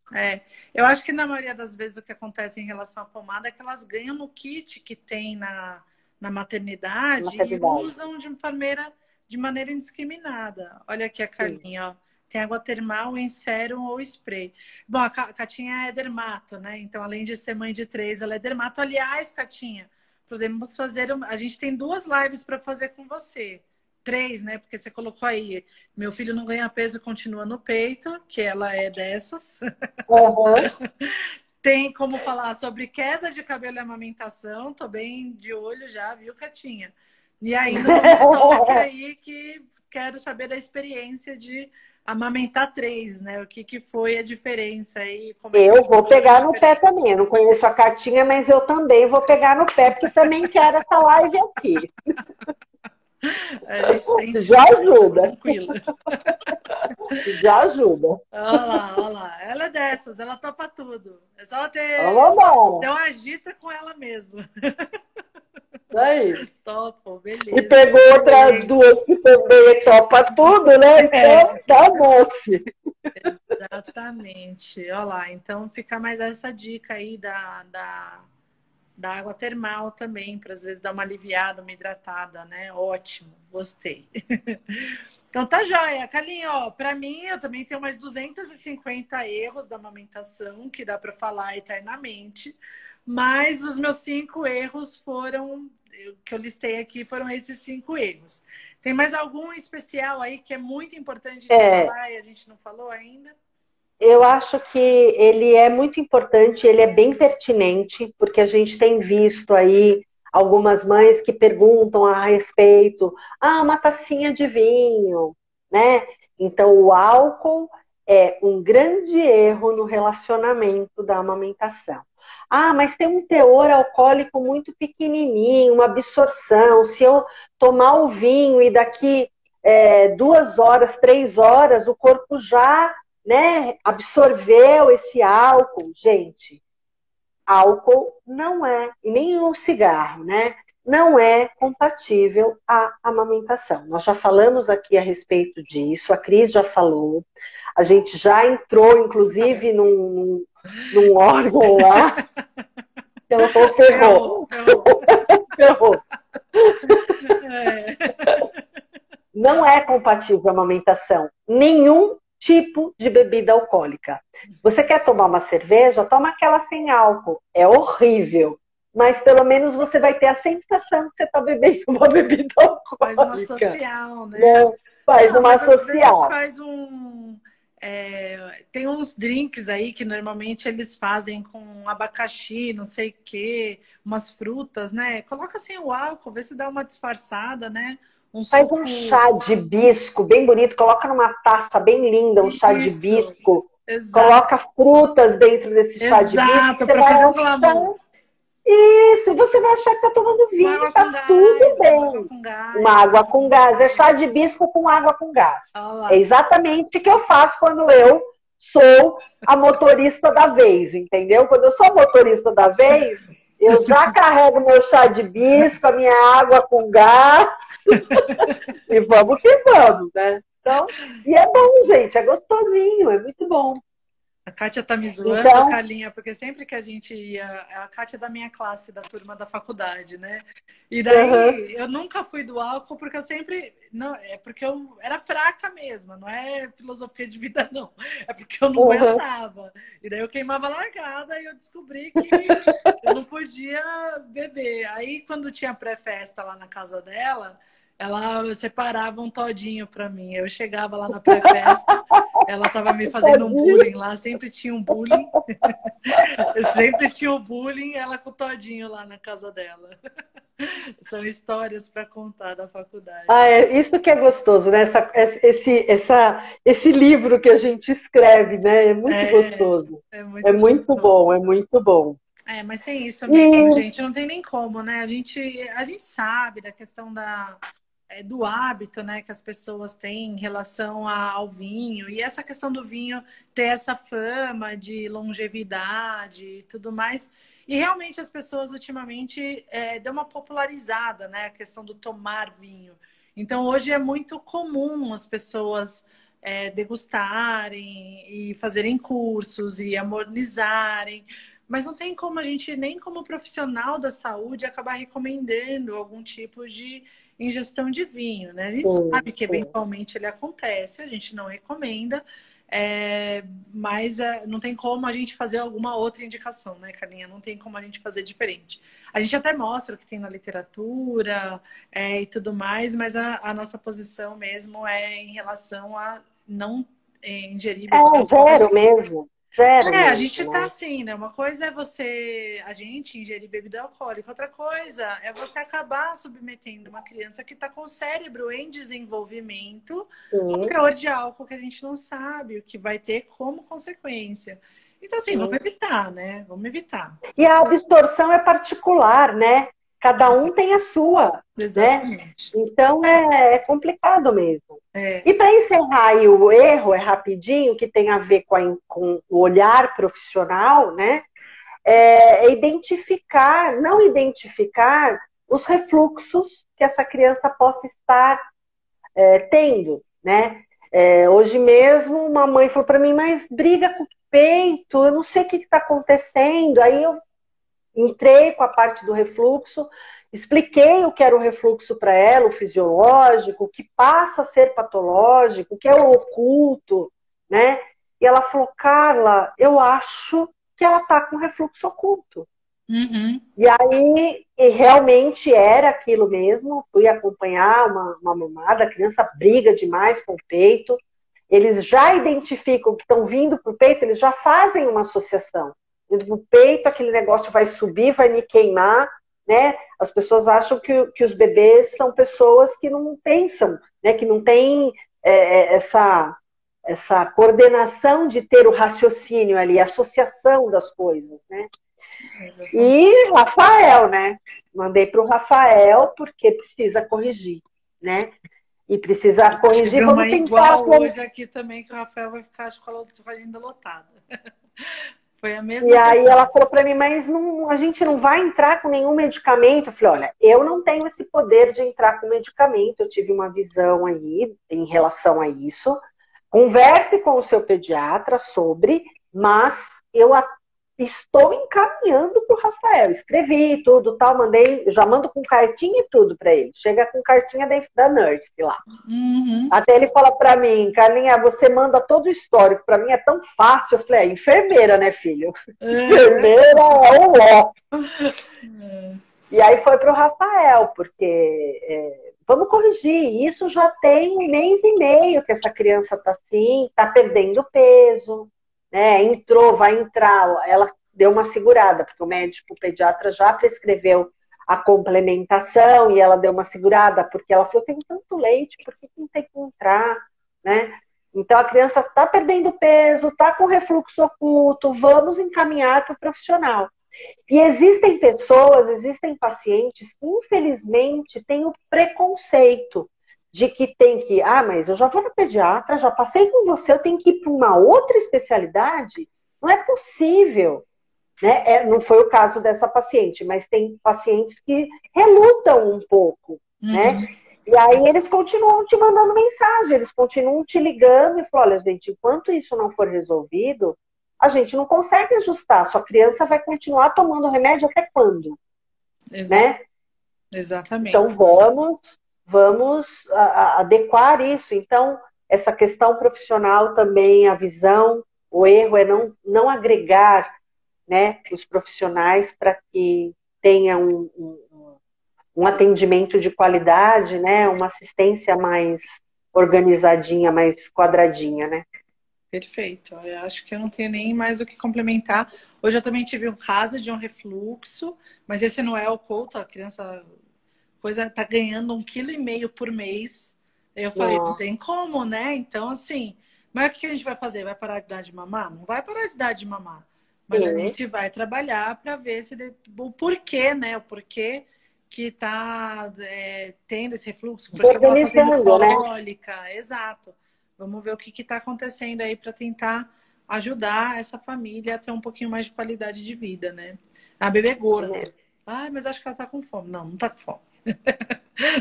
Eu acho que na maioria das vezes o que acontece em relação à pomada é que elas ganham no kit que tem na maternidade e usam de enfermeira de maneira indiscriminada. Olha aqui a Carlinha, ó. Tem água termal em sérum ou spray. Bom, a Catinha é dermato, né? Então, além de ser mãe de 3, ela é dermato. Aliás, Catinha, podemos fazer... A gente tem 2 lives para fazer com você. 3, né? Porque você colocou aí. Meu filho não ganha peso e continua no peito, que ela é dessas. Uhum. Tem como falar sobre queda de cabelo e amamentação. Tô bem de olho já, viu, Catinha? E ainda um estoque aí que quero saber da experiência de amamentar 3, né? O que foi a diferença aí? Eu vou pegar no pé também. Eu não conheço a Catinha, mas eu também vou pegar no pé, porque também quero essa live aqui. Já ajuda. Tranquila. Já ajuda. Olha lá. Ela é dessas, ela topa tudo. É só ter uma agita com ela mesma. Aí. Topo, beleza. E pegou outras 2 que também topa tudo, né? Então, tá doce. Exatamente. Olha lá, então fica mais essa dica aí da água termal também, para às vezes dar uma aliviada, uma hidratada, né? Ótimo, gostei. Então tá joia. Carlinhos, ó, pra mim eu também tenho mais 250 erros da amamentação, que dá para falar eternamente, mas os meus 5 erros foram, que eu listei aqui, foram esses 5 erros. Tem mais algum especial aí que é muito importante de falar e a gente não falou ainda? Eu acho que ele é muito importante, ele é bem pertinente, porque a gente tem visto aí algumas mães que perguntam a respeito, uma tacinha de vinho, né? Então, o álcool é um grande erro no relacionamento da amamentação. Mas tem um teor alcoólico muito pequenininho, uma absorção. Se eu tomar o vinho e daqui 2 horas, 3 horas, o corpo já... né, absorveu esse álcool, gente, álcool não é, e nem o cigarro, né, não é compatível à amamentação. Nós já falamos aqui a respeito disso, a Cris já falou, a gente já entrou, inclusive, num órgão lá, então ferrou. Não é compatível a amamentação, nenhum tipo de bebida alcoólica. Você quer tomar uma cerveja? Toma aquela sem álcool. É horrível. Mas pelo menos você vai ter a sensação que você está bebendo uma bebida alcoólica. Faz uma social, né? Faz uma social. Faz tem uns drinks aí que normalmente eles fazem com abacaxi, não sei o quê, umas frutas, né? Coloca sem o álcool, vê se dá uma disfarçada, né? Faz um chá de hibisco bem bonito, coloca numa taça bem linda, um chá de hibisco. Exato. Coloca frutas dentro desse chá de hibisco. Para fazer um glamour. Isso, você vai achar que tá tomando vinho, tá tudo bem. Uma água com gás. É chá de hibisco com água com gás. É exatamente o que eu faço quando eu sou a motorista da vez, entendeu? Quando eu sou a motorista da vez, eu já carrego meu chá de hibisco, a minha água com gás. E vamos que vamos, né? Então, e é bom, gente, é gostosinho, é muito bom. A Kátia tá me zoando, Então, Carlinha, porque sempre que a gente ia. A Kátia é da minha classe, da turma da faculdade, né? E daí eu nunca fui do álcool porque eu sempre. Não, é porque eu era fraca mesmo, não é filosofia de vida, não. É porque eu não aguentava. E daí eu queimava a largada e eu descobri que eu não podia beber. Aí, quando tinha pré-festa lá na casa dela, ela separava um todinho pra mim. Eu chegava lá na pré-festa. Ela estava me fazendo um bullying lá, sempre tinha um bullying. Eu sempre tinha um bullying, ela com o todinho lá na casa dela. São histórias para contar da faculdade. Isso que é gostoso, né? Esse livro que a gente escreve, né? É muito gostoso. É muito bom, é muito bom. Mas tem isso mesmo, gente. Não tem nem como, né? A gente sabe da questão do hábito, né, que as pessoas têm em relação ao vinho, e essa questão do vinho ter essa fama de longevidade e tudo mais. E realmente as pessoas ultimamente deu uma popularizada, né, a questão do tomar vinho. Então hoje é muito comum as pessoas degustarem e fazerem cursos e harmonizarem. Mas não tem como a gente, nem como profissional da saúde, acabar recomendando algum tipo de ingestão de vinho, né? A gente sabe que eventualmente ele acontece, a gente não recomenda, mas não tem como a gente fazer alguma outra indicação, né, Carlinha? Não tem como a gente fazer diferente. A gente até mostra o que tem na literatura e tudo mais, mas a nossa posição mesmo é em relação a não ingerir bebida zero mesmo. Zero mesmo, a gente tá né? assim, né? Uma coisa é a gente ingerir bebida alcoólica, outra coisa é você acabar submetendo uma criança que está com o cérebro em desenvolvimento a um teor de álcool que a gente não sabe o que vai ter como consequência. Então, assim, vamos evitar, né? Vamos evitar. E a absorção é particular, né? Cada um tem a sua, Exatamente. né? Então é complicado mesmo. E para encerrar aí o erro, rapidinho, que tem a ver com o olhar profissional, né? Não identificar os refluxos que essa criança possa estar tendo, né? Hoje mesmo uma mãe falou para mim, mas briga com o peito, eu não sei o que está acontecendo. Aí eu entrei com a parte do refluxo, expliquei o que era o refluxo para ela, o fisiológico, o que passa a ser patológico, o que é o oculto, né? E ela falou, Carla, eu acho que ela está com refluxo oculto. E aí, realmente era aquilo mesmo, fui acompanhar uma mamada, a criança briga demais com o peito, eles já identificam que estão vindo para o peito, eles já fazem uma associação. No peito, aquele negócio vai subir, vai me queimar, né? As pessoas acham que os bebês são pessoas que não pensam, né? Que não têm essa coordenação de ter o raciocínio ali, a associação das coisas, né? E Rafael, né? Mandei para o Rafael porque precisa corrigir, né? E precisa corrigir, vamos tentar... igual hoje aqui também, que o Rafael vai ficar a escola ainda lotada. Foi a mesma E aí ela falou para mim, mas a gente não vai entrar com nenhum medicamento. Eu falei, olha, eu não tenho esse poder de entrar com medicamento. Eu tive uma visão aí em relação a isso. Converse com o seu pediatra sobre, mas eu estou encaminhando para o Rafael. Escrevi tudo, tal, mandei, já mando com cartinha e tudo para ele. Chega com cartinha da nurse lá. Até ele fala para mim, Carlinha, você manda todo o histórico, para mim é tão fácil. Eu falei, enfermeira, né, filho? Enfermeira é o ó. E aí foi para o Rafael, porque vamos corrigir. Isso já tem 1 mês e meio que essa criança está assim, está perdendo peso. Né, vai entrar, ela deu uma segurada, porque o médico, o pediatra já prescreveu a complementação e ela deu uma segurada, porque ela falou, tem tanto leite, por que tem que entrar, né? Então a criança está perdendo peso, está com refluxo oculto, vamos encaminhar para o profissional. E existem pacientes que infelizmente têm o preconceito de que tem que, mas eu já vou no pediatra, já passei com você, eu tenho que ir para uma outra especialidade? Não é possível. Né? Não foi o caso dessa paciente, mas tem pacientes que relutam um pouco. Né? E aí eles continuam te mandando mensagem, eles continuam te ligando e falam, olha, gente, enquanto isso não for resolvido, a gente não consegue ajustar. Sua criança vai continuar tomando remédio até quando? Né? Exatamente. Então vamos adequar isso. Então, essa questão profissional também, a visão, o erro é não agregar, né, os profissionais para que tenha um atendimento de qualidade, né, uma assistência mais organizadinha, mais quadradinha, né? Perfeito. Eu acho que eu não tenho nem mais o que complementar. Hoje eu também tive um caso de um refluxo, mas esse não é o couto, a criança coisa tá ganhando 1,5 kg por mês. Aí eu falei, não tem como, né? Então, assim, mas o que a gente vai fazer? Vai parar de dar de mamar? Não vai parar de dar de mamar. Mas a gente vai trabalhar para ver se o porquê, né? O porquê que tá tendo esse refluxo, porque ela tá tendo cólica, né? Exato. Vamos ver o que está acontecendo aí para tentar ajudar essa família a ter um pouquinho mais de qualidade de vida, né? A bebê gorda. Ah, mas acho que ela tá com fome. Não, não tá com fome.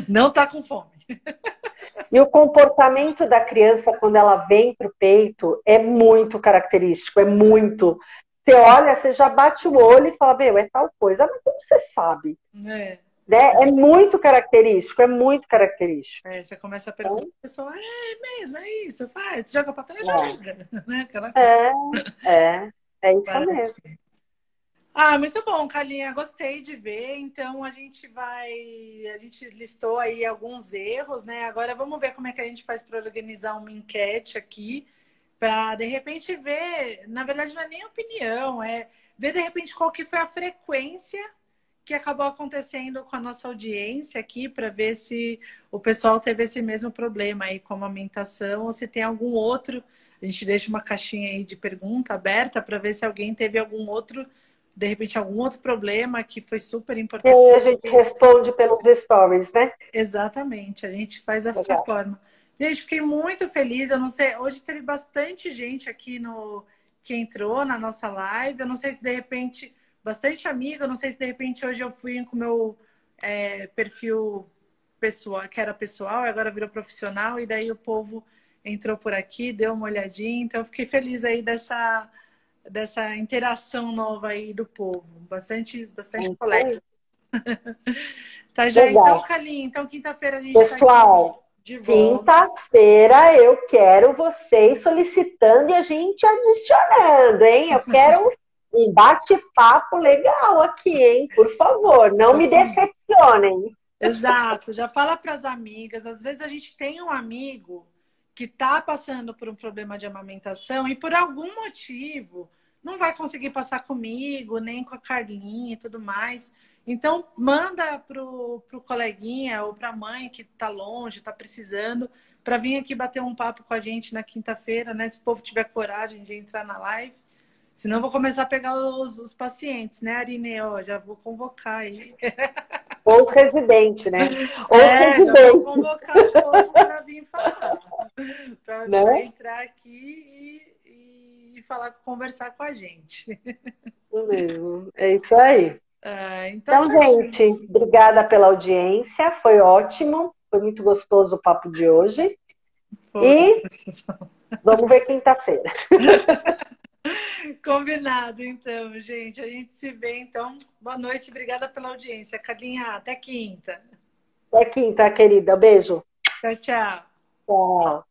Não tá com fome. E o comportamento da criança quando ela vem pro peito é muito característico, é muito. Você olha, você já bate o olho e fala, meu, é tal coisa. Mas como você sabe? Né? É muito característico, é muito característico. Você começa a perguntar pra pessoa, é mesmo, é isso, faz, joga pra trás, joga. Né? É isso mesmo. Ah, muito bom, Carlinha, gostei de ver. Então a gente listou aí alguns erros, né? Agora vamos ver como é que a gente faz para organizar uma enquete aqui, para de repente ver, na verdade não é nem opinião, é ver de repente qual que foi a frequência que acabou acontecendo com a nossa audiência aqui, para ver se o pessoal teve esse mesmo problema aí com a amamentação, ou se tem algum outro. A gente deixa uma caixinha aí de pergunta aberta para ver se alguém teve algum outro, de repente, algum outro problema que foi super importante. E a gente responde pelos stories, né? Exatamente, a gente faz dessa forma. Gente, fiquei muito feliz. Eu não sei, hoje teve bastante gente aqui que entrou na nossa live. Eu não sei se de repente, bastante amiga, eu não sei se de repente hoje eu fui com o meu perfil pessoal, que era pessoal, e agora virou profissional, e daí o povo entrou por aqui, deu uma olhadinha. Então, eu fiquei feliz aí dessa interação nova aí do povo. Bastante colega. Tá, já. Então, Carlinhos, então quinta-feira a gente Pessoal, tá de volta. Quinta-feira eu quero vocês solicitando e a gente adicionando, hein? Eu quero um bate-papo legal aqui, hein? Por favor, não me decepcionem. Exato, já fala para as amigas. Às vezes a gente tem um amigo que está passando por um problema de amamentação e por algum motivo não vai conseguir passar comigo, nem com a Carlinha e tudo mais. Então, manda pro coleguinha ou para a mãe que está longe, está precisando, para vir aqui bater um papo com a gente na quinta-feira, né? Se o povo tiver coragem de entrar na live. Senão eu vou começar a pegar os pacientes, né, Arine? Ó, já vou convocar aí. Ou os residentes, né? Já vou convocar o povo para vir falar. Para entrar aqui e falar, conversar com a gente. Mesmo. É isso aí. Então, gente, obrigada pela audiência. Foi ótimo. Foi muito gostoso o papo de hoje. E vamos ver quinta-feira. Combinado, então, gente. A gente se vê, então. Boa noite, obrigada pela audiência. Carlinha, até quinta. Até quinta, querida. Beijo. Tchau, tchau. Tchau.